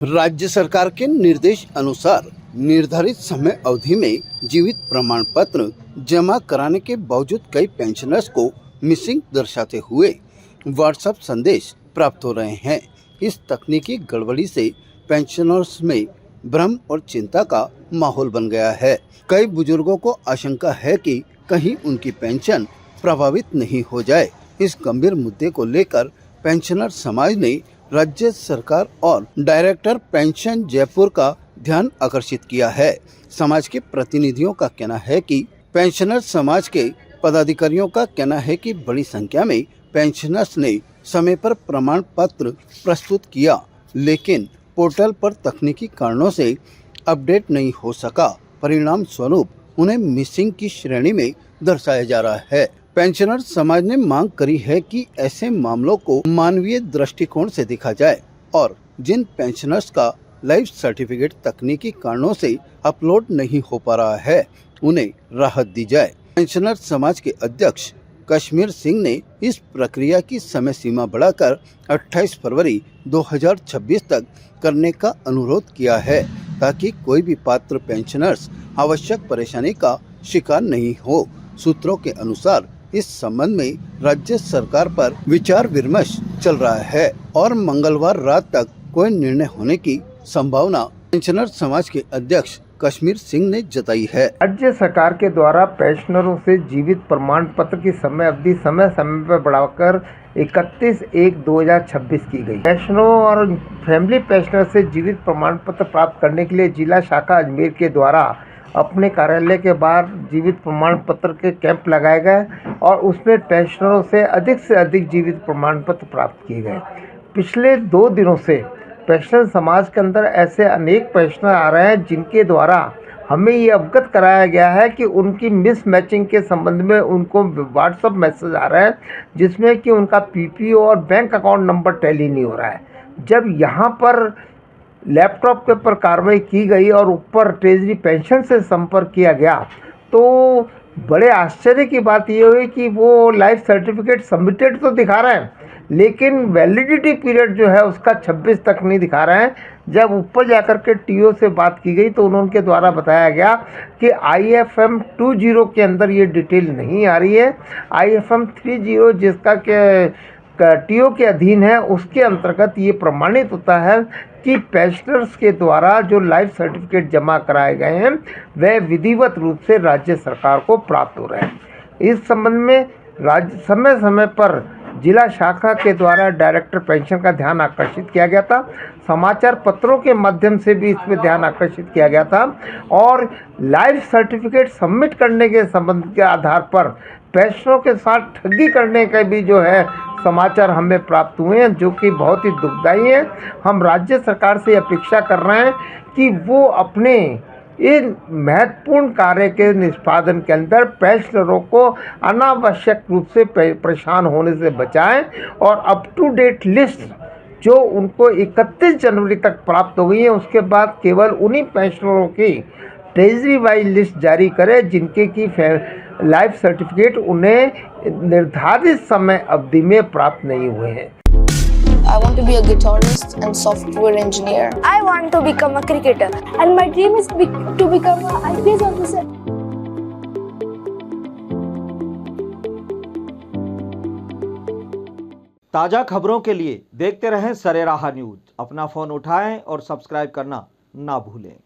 राज्य सरकार के निर्देश अनुसार निर्धारित समय अवधि में जीवित प्रमाण पत्र जमा कराने के बावजूद कई पेंशनर्स को मिसिंग दर्शाते हुए व्हाट्सएप संदेश प्राप्त हो रहे हैं। इस तकनीकी गड़बड़ी से पेंशनर्स में भ्रम और चिंता का माहौल बन गया है। कई बुजुर्गों को आशंका है कि कहीं उनकी पेंशन प्रभावित नहीं हो जाए। इस गंभीर मुद्दे को लेकर पेंशनर समाज ने राज्य सरकार और डायरेक्टर पेंशन जयपुर का ध्यान आकर्षित किया है। समाज के प्रतिनिधियों का कहना है कि पेंशनर समाज के पदाधिकारियों का कहना है कि बड़ी संख्या में पेंशनर्स ने समय पर प्रमाण पत्र प्रस्तुत किया, लेकिन पोर्टल पर तकनीकी कारणों से अपडेट नहीं हो सका। परिणाम स्वरूप उन्हें मिसिंग की श्रेणी में दर्शाया जा रहा है। पेंशनर समाज ने मांग करी है कि ऐसे मामलों को मानवीय दृष्टिकोण से देखा जाए और जिन पेंशनर्स का लाइफ सर्टिफिकेट तकनीकी कारणों से अपलोड नहीं हो पा रहा है, उन्हें राहत दी जाए। पेंशनर समाज के अध्यक्ष कश्मीर सिंह ने इस प्रक्रिया की समय सीमा बढ़ाकर 28 फरवरी 2026 तक करने का अनुरोध किया है, ताकि कोई भी पात्र पेंशनर्स आवश्यक परेशानी का शिकार नहीं हो। सूत्रों के अनुसार इस संबंध में राज्य सरकार पर विचार विमर्श चल रहा है और मंगलवार रात तक कोई निर्णय होने की संभावना पेंशनर समाज के अध्यक्ष कश्मीर सिंह ने जताई है। राज्य सरकार के द्वारा पेंशनरों से जीवित प्रमाण पत्र की समय अवधि समय पर बढ़ाकर 31/1/2026 की गई। पेंशनरों और फैमिली पेंशनर से जीवित प्रमाण पत्र प्राप्त करने के लिए जिला शाखा अजमेर के द्वारा अपने कार्यालय के बाहर जीवित प्रमाण पत्र के कैंप लगाए गए और उसमें पेंशनरों से अधिक जीवित प्रमाण पत्र प्राप्त किए गए। पिछले 2 दिनों से पेंशनर समाज के अंदर ऐसे अनेक पेंशनर आ रहे हैं जिनके द्वारा हमें ये अवगत कराया गया है कि उनकी मिस मैचिंग के संबंध में उनको व्हाट्सएप मैसेज आ रहा है जिसमें कि उनका पीपीओ और बैंक अकाउंट नंबर टैली नहीं हो रहा है। जब यहाँ पर लैपटॉप के ऊपर कार्रवाई की गई और ऊपर ट्रेजरी पेंशन से संपर्क किया गया तो बड़े आश्चर्य की बात ये हुई कि वो लाइफ सर्टिफिकेट सबमिटेड तो दिखा रहे हैं, लेकिन वैलिडिटी पीरियड जो है उसका 26 तक नहीं दिखा रहे हैं। जब ऊपर जाकर के टीओ से बात की गई तो उनके द्वारा बताया गया कि IFM 20 के अंदर ये डिटेल नहीं आ रही है। IFM 30 जिसका के टीओ के अधीन है उसके अंतर्गत ये प्रमाणित होता है कि पेंशनर्स के द्वारा जो लाइफ सर्टिफिकेट जमा कराए गए हैं वह विधिवत रूप से राज्य सरकार को प्राप्त हो रहे हैं। इस संबंध में राज्य समय पर जिला शाखा के द्वारा डायरेक्टर पेंशन का ध्यान आकर्षित किया गया था। समाचार पत्रों के माध्यम से भी इसमें ध्यान आकर्षित किया गया था और लाइफ सर्टिफिकेट सबमिट करने के संबंध के आधार पर पेंशनरों के साथ ठगी करने के भी जो है समाचार हमें प्राप्त हुए हैं, जो कि बहुत ही दुखदायी है। हम राज्य सरकार से अपेक्षा कर रहे हैं कि वो अपने इन महत्वपूर्ण कार्य के निष्पादन के अंदर पेंशनरों को अनावश्यक रूप से परेशान होने से बचाएं और अप टू डेट लिस्ट जो उनको 31 जनवरी तक प्राप्त हो गई है उसके बाद केवल उन्हीं पेंशनरों की ट्रेजरी वाइज लिस्ट जारी करें जिनके की लाइफ सर्टिफिकेट उन्हें निर्धारित समय अवधि में प्राप्त नहीं हुए हैं। I want to be a guitarist and software engineer. I want to become a cricketer and my dream is to become a IPS officer. ताज़ा खबरों के लिए देखते रहें सरेराह न्यूज़। अपना फ़ोन उठाएं और सब्सक्राइब करना ना भूलें।